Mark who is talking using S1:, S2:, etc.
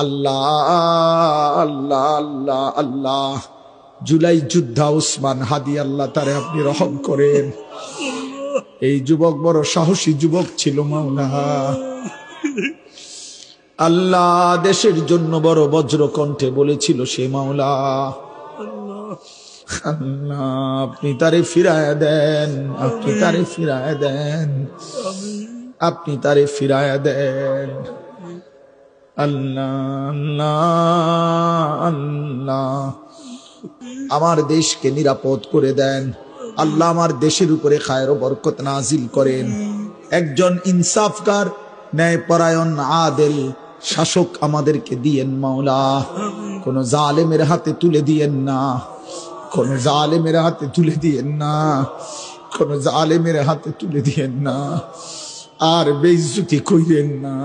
S1: আল্লাহ আল্লাহ আল্লাহ আল্লাহ। জুলাই যোদ্ধা উসমান হাদি, আল্লাহ তারে আপনি রহম করেন। এই যুবক বড় সাহসী যুবক ছিল মাওলা। আল্লাহ দেশের জন্য বড় বজ্র কণ্ঠে বলেছিল সে মাওলা। আল্লাহ আপনি তারে ফিরায় দেন, আপনি তারে ফিরায় দেন, আপনি তারে ফিরায় দেন। আল্লাহ আল্লাহ আল্লাহ আমার দেশকে নিরাপদ করে দেন আল্লাহ। আমার দেশের উপরে খায়ের ও বরকত নাজিল করেন। একজন ইনসাফকার, ন্যায়পরায়ণ, আদেল শাসক আমাদেরকে দিয়েন মাওলা। কোন জালেমের হাতে তুলে দিয়েন না, কোন জালেমের হাতে তুলে দিয়েন না, কোন জালেমের হাতে তুলে দিয়েন না। আর বেইজ্জতি কইরেন না।